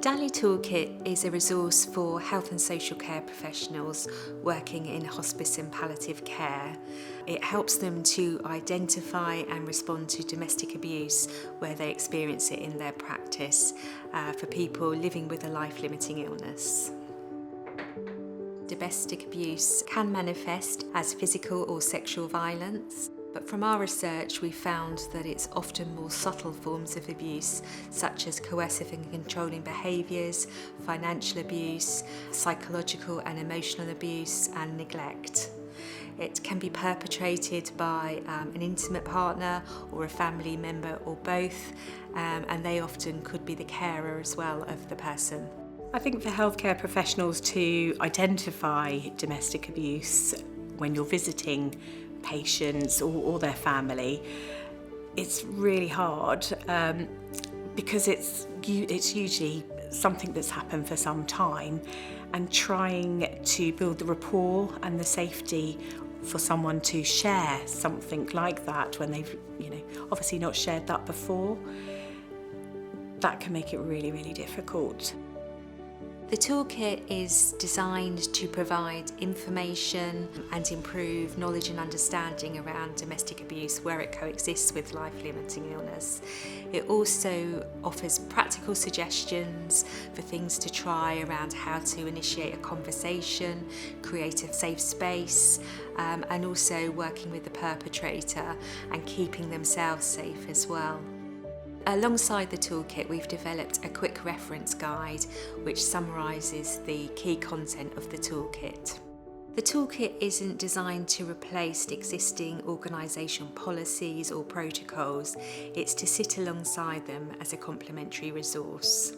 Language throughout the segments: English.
DALLI Toolkit is a resource for health and social care professionals working in hospice and palliative care. It helps them to identify and respond to domestic abuse where they experience it in their practice for people living with a life-limiting illness. Domestic abuse can manifest as physical or sexual violence. But from our research, we found that it's often more subtle forms of abuse, such as coercive and controlling behaviours, financial abuse, psychological and emotional abuse, and neglect. It can be perpetrated by an intimate partner or a family member or both, and they often could be the carer as well of the person. I think for healthcare professionals to identify domestic abuse when you're visiting patients or their family, it's really hard because it's usually something that's happened for some time, and trying to build the rapport and the safety for someone to share something like that when they've obviously not shared that before, that can make it really, really difficult. The toolkit is designed to provide information and improve knowledge and understanding around domestic abuse where it coexists with life-limiting illness. It also offers practical suggestions for things to try around how to initiate a conversation, create a safe space, and also working with the perpetrator and keeping themselves safe as well. Alongside the toolkit, we've developed a quick reference guide which summarises the key content of the toolkit. The toolkit isn't designed to replace existing organisational policies or protocols, it's to sit alongside them as a complementary resource.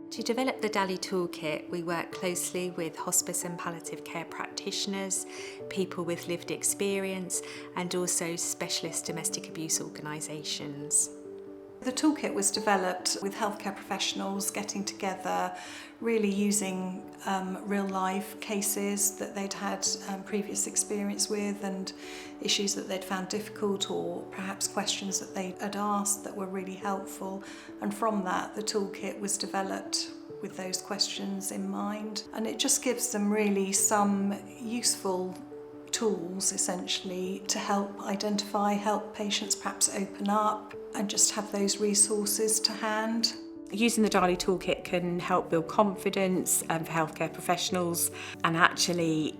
To develop the DALLI Toolkit, we work closely with hospice and palliative care practitioners, people with lived experience, and also specialist domestic abuse organisations. The toolkit was developed with healthcare professionals getting together, really using real life cases that they'd had previous experience with and issues that they'd found difficult, or perhaps questions that they had asked that were really helpful. And from that, the toolkit was developed with those questions in mind. And it just gives them really some useful tools essentially to help identify, help patients perhaps open up, and just have those resources to hand. Using the DALLI Toolkit can help build confidence for healthcare professionals, and actually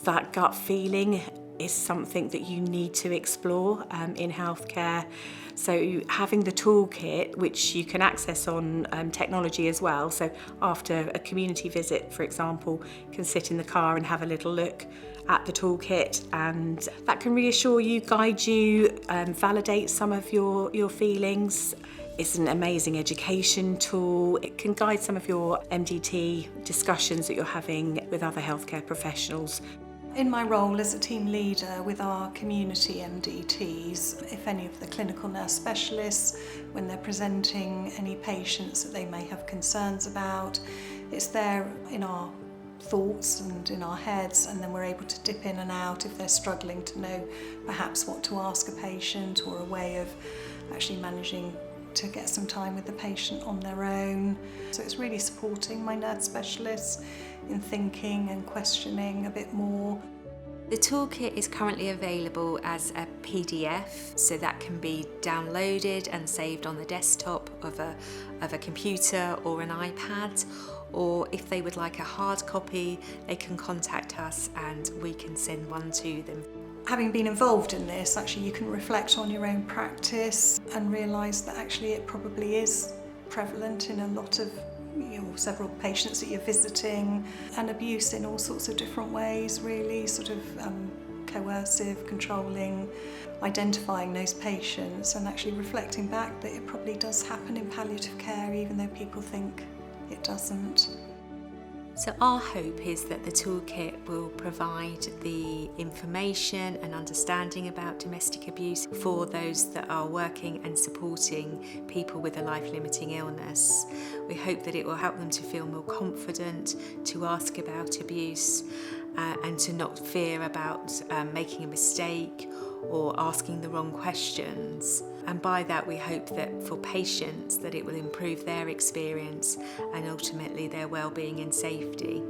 that gut feeling is something that you need to explore in healthcare. So having the toolkit, which you can access on technology as well, so after a community visit, for example, you can sit in the car and have a little look at the toolkit, and that can reassure you, guide you, validate some of your feelings. It's an amazing education tool. It can guide some of your MDT discussions that you're having with other healthcare professionals. In my role as a team leader with our community MDTs, if any of the clinical nurse specialists, when they're presenting any patients that they may have concerns about, it's there in our thoughts and in our heads, and then we're able to dip in and out if they're struggling to know perhaps what to ask a patient, or a way of actually managing to get some time with the patient on their own. So it's really supporting my nurse specialists in thinking and questioning a bit more. The toolkit is currently available as a PDF, so that can be downloaded and saved on the desktop of a computer or an iPad, or if they would like a hard copy, they can contact us and we can send one to them. Having been involved in this, actually you can reflect on your own practice and realise that actually it probably is prevalent in a lot of several patients that you're visiting, and abuse in all sorts of different ways, really sort of coercive, controlling, identifying those patients and actually reflecting back that it probably does happen in palliative care even though people think it doesn't. So our hope is that the toolkit will provide the information and understanding about domestic abuse for those that are working and supporting people with a life-limiting illness. We hope that it will help them to feel more confident to ask about abuse and to not fear about making a mistake or asking the wrong questions. And by that we hope that for patients that it will improve their experience and ultimately their well-being and safety.